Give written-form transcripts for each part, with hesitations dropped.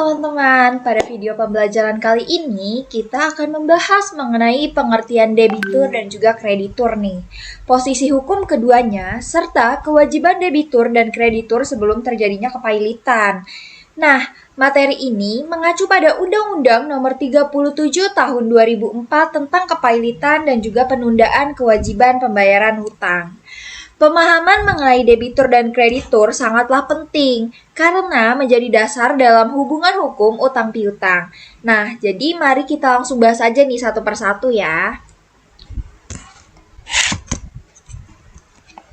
teman-teman, pada video pembelajaran kali ini kita akan membahas mengenai pengertian debitur dan juga kreditur nih. Posisi hukum keduanya serta kewajiban debitur dan kreditur sebelum terjadinya kepailitan. Nah, materi ini mengacu pada Undang-Undang Nomor 37 Tahun 2004 tentang kepailitan dan juga penundaan kewajiban pembayaran hutang. Pemahaman mengenai debitur dan kreditur sangatlah penting karena menjadi dasar dalam hubungan hukum utang piutang. Nah, jadi mari kita langsung bahas aja nih satu persatu ya.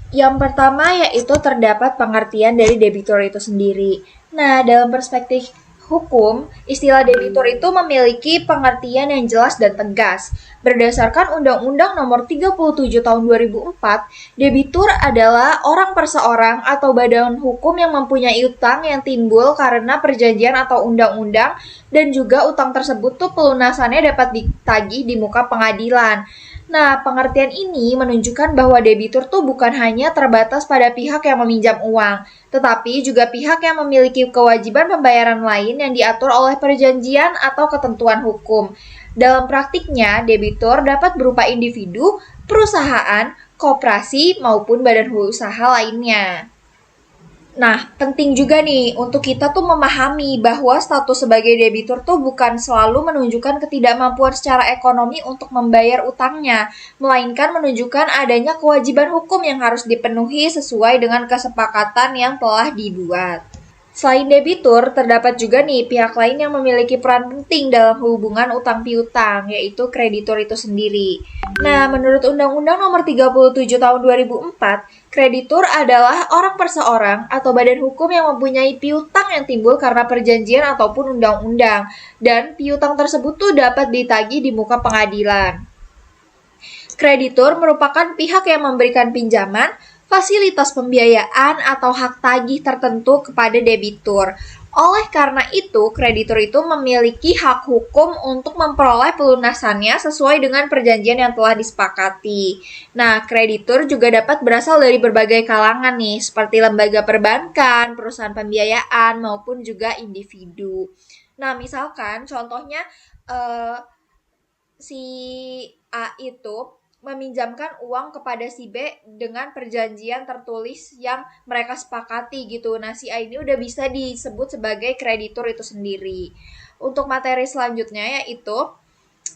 Yang pertama yaitu terdapat pengertian dari debitur itu sendiri. Nah, dalam perspektif hukum, istilah debitur itu memiliki pengertian yang jelas dan tegas. Berdasarkan Undang-Undang Nomor 37 Tahun 2004, debitur adalah orang perseorang atau badan hukum yang mempunyai utang yang timbul karena perjanjian atau undang-undang dan juga utang tersebut tuh pelunasannya dapat ditagih di muka pengadilan. Nah, pengertian ini menunjukkan bahwa debitur tuh bukan hanya terbatas pada pihak yang meminjam uang, tetapi juga pihak yang memiliki kewajiban pembayaran lain yang diatur oleh perjanjian atau ketentuan hukum. Dalam praktiknya, debitur dapat berupa individu, perusahaan, koperasi, maupun badan usaha lainnya. Nah, penting juga nih untuk kita tuh memahami bahwa status sebagai debitur tuh bukan selalu menunjukkan ketidakmampuan secara ekonomi untuk membayar utangnya, melainkan menunjukkan adanya kewajiban hukum yang harus dipenuhi sesuai dengan kesepakatan yang telah dibuat. Selain debitur, terdapat juga nih pihak lain yang memiliki peran penting dalam hubungan utang piutang, yaitu kreditur itu sendiri. Nah, menurut Undang-Undang Nomor 37 Tahun 2004, kreditur adalah orang perseorang atau badan hukum yang mempunyai piutang yang timbul karena perjanjian ataupun undang-undang, dan piutang tersebut tuh dapat ditagih di muka pengadilan. Kreditur merupakan pihak yang memberikan pinjaman, fasilitas pembiayaan atau hak tagih tertentu kepada debitur. Oleh karena itu, kreditur itu memiliki hak hukum untuk memperoleh pelunasannya sesuai dengan perjanjian yang telah disepakati. Nah, kreditur juga dapat berasal dari berbagai kalangan nih, seperti lembaga perbankan, perusahaan pembiayaan, maupun juga individu. Nah, misalkan contohnya si A itu meminjamkan uang kepada si B dengan perjanjian tertulis yang mereka sepakati gitu. Nah, si A ini udah bisa disebut sebagai kreditur itu sendiri. Untuk materi selanjutnya yaitu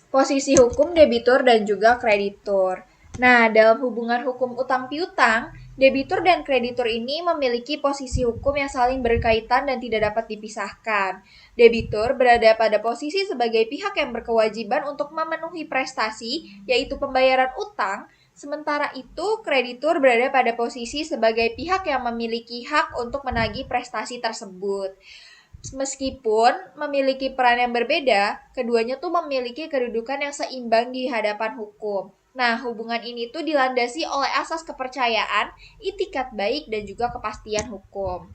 posisi hukum debitur dan juga kreditur. Nah, dalam hubungan hukum utang piutang, debitur dan kreditur ini memiliki posisi hukum yang saling berkaitan dan tidak dapat dipisahkan. Debitur berada pada posisi sebagai pihak yang berkewajiban untuk memenuhi prestasi, yaitu pembayaran utang, sementara itu kreditur berada pada posisi sebagai pihak yang memiliki hak untuk menagih prestasi tersebut. Meskipun memiliki peran yang berbeda, keduanya tuh memiliki kedudukan yang seimbang di hadapan hukum. Nah, hubungan ini tuh dilandasi oleh asas kepercayaan, itikat baik, dan juga kepastian hukum.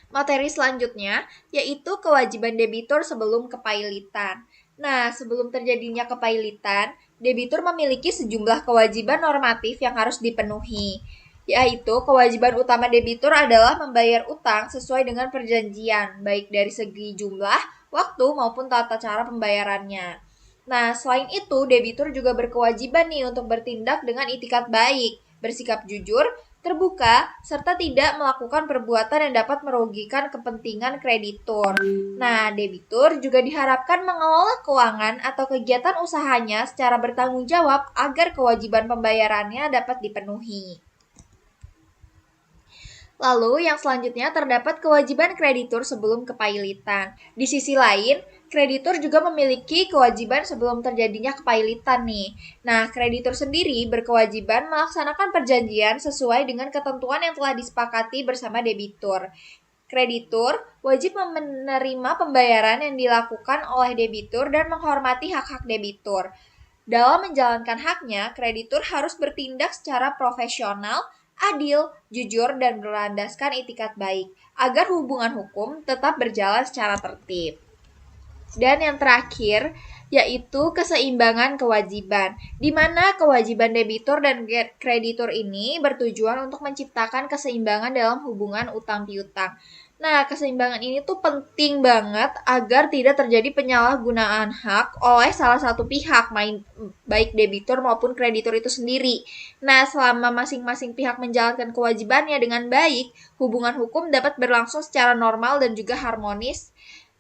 Materi selanjutnya yaitu kewajiban debitur sebelum kepailitan. Nah, sebelum terjadinya kepailitan, debitur memiliki sejumlah kewajiban normatif yang harus dipenuhi, yaitu kewajiban utama debitur adalah membayar utang sesuai dengan perjanjian, baik dari segi jumlah, waktu, maupun tata cara pembayarannya. Nah, selain itu, debitur juga berkewajiban nih untuk bertindak dengan itikat baik, bersikap jujur, terbuka, serta tidak melakukan perbuatan yang dapat merugikan kepentingan kreditur. Nah, debitur juga diharapkan mengelola keuangan atau kegiatan usahanya secara bertanggung jawab agar kewajiban pembayarannya dapat dipenuhi. Lalu yang selanjutnya terdapat kewajiban kreditur sebelum kepailitan. Di sisi lain, kreditur juga memiliki kewajiban sebelum terjadinya kepailitan nih. Nah, kreditur sendiri berkewajiban melaksanakan perjanjian sesuai dengan ketentuan yang telah disepakati bersama debitur. Kreditur wajib menerima pembayaran yang dilakukan oleh debitur dan menghormati hak-hak debitur. Dalam menjalankan haknya, kreditur harus bertindak secara profesional, adil, jujur, dan berlandaskan itikat baik, agar hubungan hukum tetap berjalan secara tertib. Dan yang terakhir, yaitu keseimbangan kewajiban, di mana kewajiban debitur dan kreditur ini bertujuan untuk menciptakan keseimbangan dalam hubungan utang piutang. Nah, keseimbangan ini tuh penting banget agar tidak terjadi penyalahgunaan hak oleh salah satu pihak, baik debitur maupun kreditur itu sendiri. Nah, selama masing-masing pihak menjalankan kewajibannya dengan baik, hubungan hukum dapat berlangsung secara normal dan juga harmonis.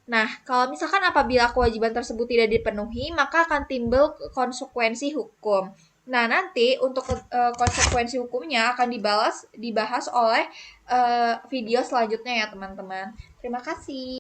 Nah, kalau misalkan apabila kewajiban tersebut tidak dipenuhi, maka akan timbul konsekuensi hukum. Nah, nanti untuk konsekuensi hukumnya akan dibahas oleh video selanjutnya ya, teman-teman. Terima kasih.